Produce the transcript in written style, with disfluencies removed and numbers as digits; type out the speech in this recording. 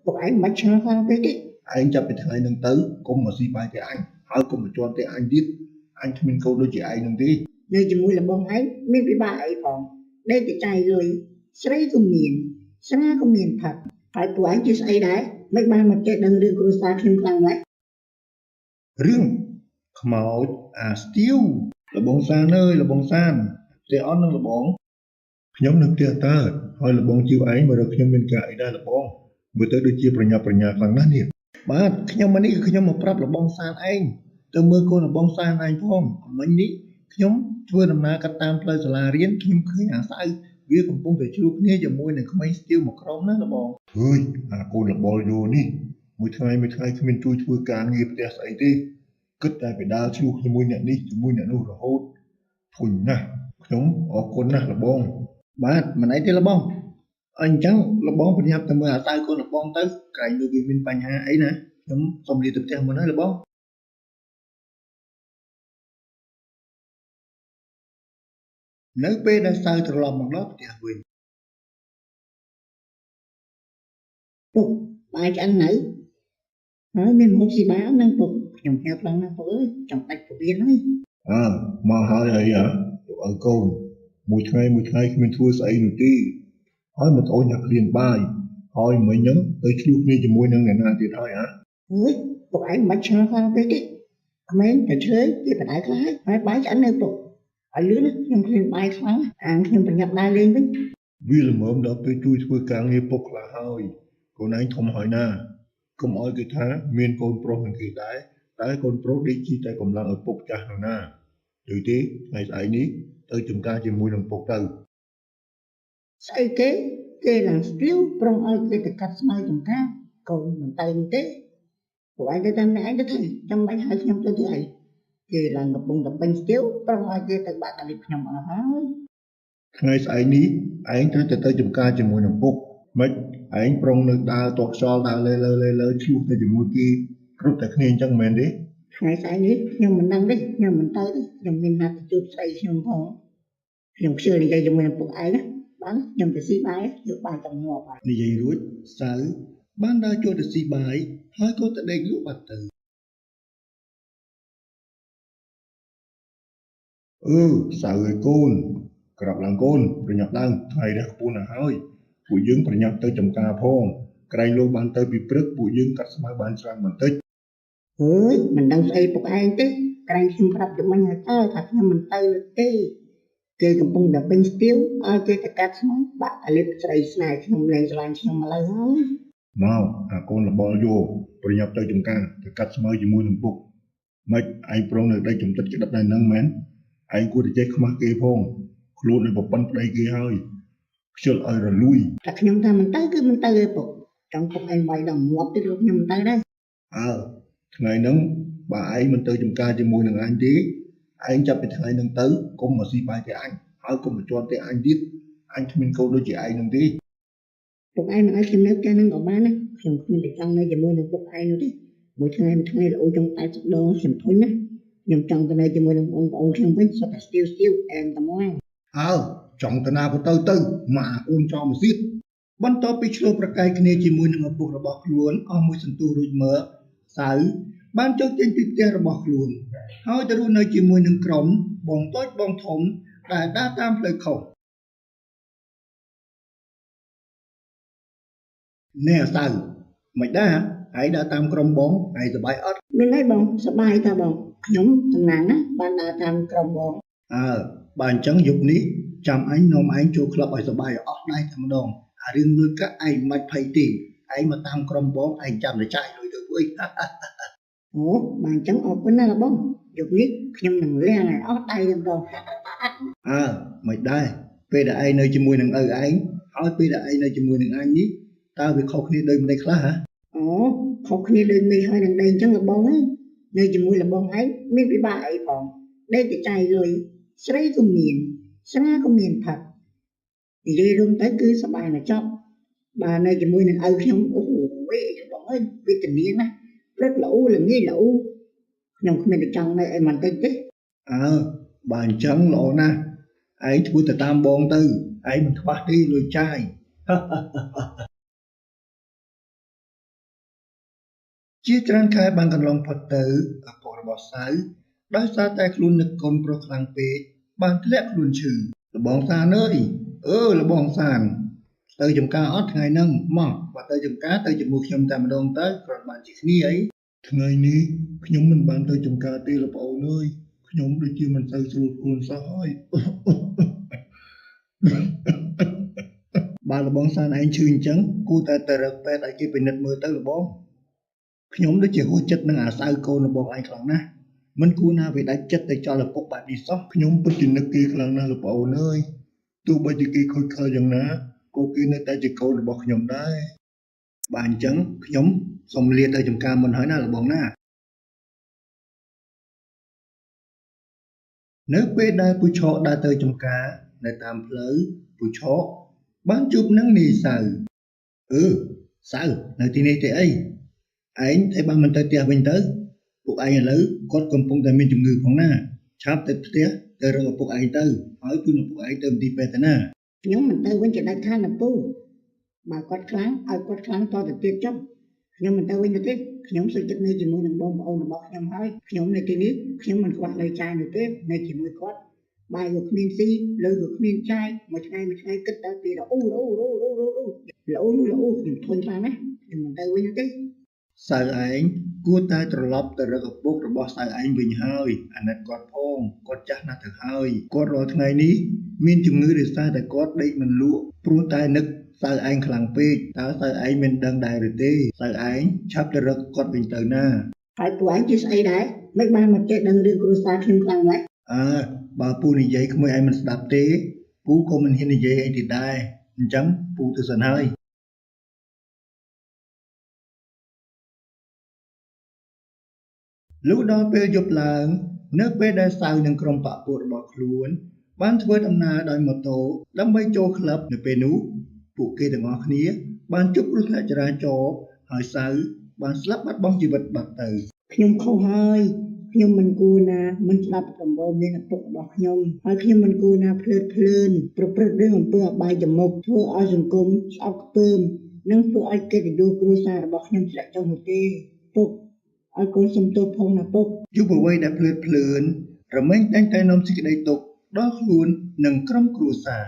Tụi anh mất sao sao thế chứ? Anh chấp cái thằng này nâng tới cũng mà xì bài thì anh hỏi cũng mà cho tới anh biết anh thì mình câu đôi chị anh nâng tí Nơi chỉ mùi là bông ấy, mình bị bà ấy phòng. Đây thì trai rồi, sấy không miền, sáng không miền thật. Phải tụi anh chứ ấy đấy, mấy ba mặt chạy đằng đường của xa thêm khăn đấy. riêng khảo still là bóng san ơi là bóng san để on nâng là bóng nhóm nâng tia ta hỏi là bóng chiêu ấy mà được nhóm bên cạnh đây là bóng vừa tới được chiaประnhà khẳng năng nèបាទខ្ញុំមកនេះគឺខ្ញុំមកប្រាប់លបងសានឯងទៅមើលកូនលបងសានឯងផងមិញនេះខ្ញុំធ្វើដំណើរកាត់តាមផ្លូវសាលារៀនខ្ញុំឃើញអាសៅវាកំពុងតែជួបគ្នាជាមួយនឹងក្មេងស្ទៀវមកក្រុមណាលបងអើយអាកូនលបលយោនេះមួយថ្ងៃគ្មានជួយធ្វើការងារផ្ទះស្អីទេគិតតែពីដើរឆ្លោះជាមួយអ្នកនេះជាមួយអ្នកនោះរហូតធុញណាស់ខ្ញុំអរគុណណាស់លបងបាទមិនអីទេលបងអញ្ចឹងលបងប្រញាប់ទៅមើលអាសៅកូនលបងទៅក្រែងលើវាមានបញ្ហាអីណាខ្ញុំសូមលាទៅផ្ទះមុនហើយលបងនៅពេលដែលសៅត្រឡប់មកដល់ផ្ទះវិញ Tụi, bài cho anh nữ. Nói mình một gì báo năng tụi, nhầm theo lần năng tụi ơi, trong tay của biên ấy. Mà hỏi ấy hả? Tụi ở câu, một ngày mình thua sấy nụ ti. Hỏi một ổ nhạc liền bài, hỏi mới nhớ tới lúc này cho môi năng này nà thì thôi hả? Tụi anh mất sao sao thế chứ? Mấy cái thế, cái phải đại khái, phải bài cho anh năng tụi. Ở lứa nó, nhưng khuyên bài khá, nhưng phải nhập đai lên với. Vì là mớm đó tôi chui thua càng nghe bốc là hơi. Cô anh thông hỏi nà, không hỏi cái thá, miền con pro hình kỳ đái con pro đi chi tay cầm lăng ở bốc chả nào nà. Từ tí, ngày ấy ní, tới chúng ta chỉ mùi nằm bốc từ. Sao cái là skill trong ai cái cắt smile chúng ta, còn mình tay như thế. Tụi anh tới nãy tới thầy, trong mấy hai năm tới thầy. Cái là ngập bùng đập bánh skill trong ai cái tự bạn ta đi nhầm ở hơi. Ngày ấy ní, anh tới chúng ta chỉ mùi nằm bốc. Mấy anh prong nước đào tuột xol đào lê chú tới chỉ mùi kia rút tại khniên chẳng mền đi Ngày sáng ấy, nhưng mình đang đấy, nhưng mình tới đấy, nhưng mình hạt chút say nhưng không. Nhưng xưa thì dây mình phục ai đó, bán nhưng phải xí bài, được bài tầm ngọt à. Như vậy rồi, sao bán ra cho được xí bài, hơi có tại đây lúc bạch từ. Sao người côn, gặp làng côn, rồi nhập lăng, thầy đã không là hơi. Bụi dương phải nhập tới chồng cà phong, cái lô ban tới bị prức bụi dương cắt smai ban sang mình tích. Mình đang say phục ai chứ, cái xin pháp cho mình hơi thật nhưng mình tới được cái cầm bông đập bên still, cái cắt smai, bạn ta liếp say này không lên làm không mà lấy hơi. Mau, con là bò vô, phải nhập tới chồng cà, thì cắt smai chỉ mùi nằm bục. Mấy anh prong ở đây chồng tích cái đập này nâng mến, anh của thì chết không mắc kê phong, luôn này bọc bắn đây kia hơi. Chưa ai rồi lui. Thật nhưng ta mình tới cứ mình tới bộ trong cuộc anh bài đồng ngọt tới lúc nhưng mình tới đây. Ngày nắng bà ấy mình tới chúng ta cho mùi nâng anh tí. Anh chấp cái thằng ấy nâng tới, cũng mà xì bài thì anh. Hỏi cũng mà cho tới anh biết. Anh thì mình câu đôi chị anh nâng tí. Cuộc anh nói xem nếu cha nâng ở bán á, xem mình để trong đây cho mùi nâng cuộc anh nữa tí. Mỗi thằng ấy là ôi trong tay sắp đo xem thôi nhá. Nhưng trong tay này cho mùi nâng ông xem với sao phải still and the morning. Trong tay nào của tôi mà ôn cho một xít. Bắn to bị chloประกายគ្នាជាមួយនឹងឪពុករបស់ខ្លួនអស់មួយសន្ទុះរួចមើលសៅបានចុះចេញពីផ្ទះរបស់ខ្លួនហើយទៅរស់នៅជាមួយនឹងក្រុមបងតូចបងធំដែលដើរតាមផ្លូវខុសនេះសៅមិនដែរហើយដើរតាមក្រុមបងហើយសប្បាយអត់មានហើយបងសប្បាយតាបងខ្ញុំតំណាងណាបានដើរតាមក្រុមបងបើអញ្ចឹងយប់នេះចាំអញនាំឯងចូលក្លឹបឲ្យសប្បាយអស់ដៃតែម្ដងរឿងលុយកាក់ឯងមិនភ័យទេឯងមកតាមក្រុមបងឯងចាំតែចាយលុយទៅវិញបានចឹងអរគុណណាស់បងយប់នេះខ្ញុំនឹងលះឲ្យអស់ដៃតែម្ដងមិនដែរពេលដែលឯងនៅជាមួយនឹងឪឯងហើយពេលដែលឯងនៅជាមួយនឹងអញនេះតើវាខុសគ្នាដូចម្ដេចខ្លះហ៎ខុសគ្នាដូចនេះហើយនឹងដេកចឹងបងឯងនៅជាមួយបងឯងមានពិបាកអីផងដេកតែចាយលុយស្រីក៏មានស្រាក៏មានផឹកនិយាយរួមទៅគឺសប្បាយណាស់ចប់បាទនៅជាមួយនឹងឪខ្ញុំអូបងអើយវិធានាណាព្រឹកល្អល្ងាចល្អខ្ញុំគ្មានតែចង់នៅឯមិនតិចទេបើអញ្ចឹងល្អណាស់ឯងធ្វើទៅតាមបងទៅឯងមិនខ្វះទេលុយចាយ ជាច្រើនខែបានកន្លងផុតទៅឪពុករបស់សៅដោយសារតែខ្លួននឹកកូនប្រុសខ្លាំងពេកបានធ្លាក់ខ្លួនឈឺលបងសានអើយលបងសានទៅចំការអត់ថ្ងៃហ្នឹងមកបើទៅចំការទៅជាមួយខ្ញុំតែម្ដងទៅគ្រាន់បានជាគ្នាអីថ្ងៃនេះខ្ញុំមិនបានទៅចំការទេលោកប្អូនអើយខ្ញុំដូចជាមិនសូវស្រួលខ្លួនសោះហើយ បើលបងសានឯងឈឺអញ្ចឹងគួរតែទៅរកពេទ្យឲ្យគេពិនិត្យមើលទៅលបងខ្ញុំដូចជាហួសចិត្តនឹងអាសៅកូនរបស់ឯងខ្លាំងណាស់មិនគួរណាវាដាច់ចិត្តទៅចោលឪពុកបែបនេះសោះខ្ញុំពិតជានឹកគេខ្លាំងណាស់លោកប្អូនអើយទោះបីជាគេខូចខលយ៉ាងណាក៏គេនៅតែជាកូនរបស់ខ្ញុំដែរបើអញ្ចឹងខ្ញុំសូមលាទៅចំការមុនហើយណាលបងណានៅពេលដែលពូឆកដើរទៅចំការនៅតាមផ្លូវពូឆកបានជួបនឹងនាយសៅសៅនៅទីនេះទេអីឯងតែបានមិនទៅផ្ទះវិញទៅពួកឯងឥឡូវគាត់កំពុងតែមានជំងឺផងណាឆាប់ទៅផ្ទះទៅរកឪពុកឯងទៅហើយពូនឹងឪពុកឯងទៅមន្ទីរពេទ្យទៅណា ខ្ញុំមិនទៅវិញជាដាច់ខាតណាពូបើគាត់ខ្លាំងឲ្យគាត់ខ្លាំងតទៅទៀតចុះខ្ញុំមិនទៅវិញទេខ្ញុំសុខចិត្តនៅជាមួយនឹងបងប្អូនរបស់ខ្ញុំហើយខ្ញុំនៅទីនេះខ្ញុំមិនខ្វះលើចាយនោះទេនៅជាមួយគាត់បាយក៏គ្មានស៊ីលើក៏គ្មានចាយមួយថ្ងៃគិតតែពីរអូខ្ញុំធន់ខ្លាំងណាស់ខ្ញុំមិនទៅវិញទេស ៅឯងគួរតែត្រឡប់ទៅរកឪពុករបស់សៅឯងវិញហើយអាណិតគាត់ផងគាត់ចាស់ណាស់ទៅហើយគាត់រាល់ថ្ងៃនេះមានជំងឺដោយសារតែគាត់ដេកមិនលក់ព្រោះតែនឹកសៅឯងខ្លាំងពេកតើសៅឯងមានដឹងដែរឬទេសៅឯងឆាប់ទៅរកគាត់វិញទៅណាហើយពួកឯងជាស្អីដែរមិនបានមកចេះដឹងរឿងគ្រួសារខ្ញុំខ្លាំងម៉េចបើពូនិយាយក្មួយឯងមិនស្ដាប់ទេពូក៏មិនហ៊ាននិយាយអីទៀតដែរអញ្ចឹងពូទៅសិនហើយលុះដល់ពេលយប់ឡើងនៅពេលដែលសៅនិងក្រុមបពុរបស់ខ្លួនបានធ្វើដំណើរដោយម៉ូតូដើម្បីចូលក្លឹបនៅពេលនោះពួកគេទាំងអស់គ្នាបានជួបគ្រោះថ្នាក់ចរាចរណ៍ហើយសៅបានស្លាប់បាត់បង់ជីវិតបាត់ទៅខ្ញុំខុសហើយខ្ញុំមិនគួរណាមិនស្ដាប់ដំបូន្មានឪពុករបស់ខ្ញុំហើយខ្ញុំមិនគួរណាភ្លើតភ្លើនប្រព្រឹត្តរឿងអំពើអបាយចំមុខធ្វើឲ្យសង្គមស្អប់ខ្ពើមនិងធ្វើឲ្យកិត្តិយសគ្រួសាររបស់ខ្ញុំធ្លាក់ចុះនោះទេពុកឲ្យកូនសំទោសផងណាពុកយុវវ័យដែលភ្លើតភ្លើនរមែងតែងតែនាំសេចក្តីទុក្ខដល់ខ្លួននិងក្រុមគ្រួសារ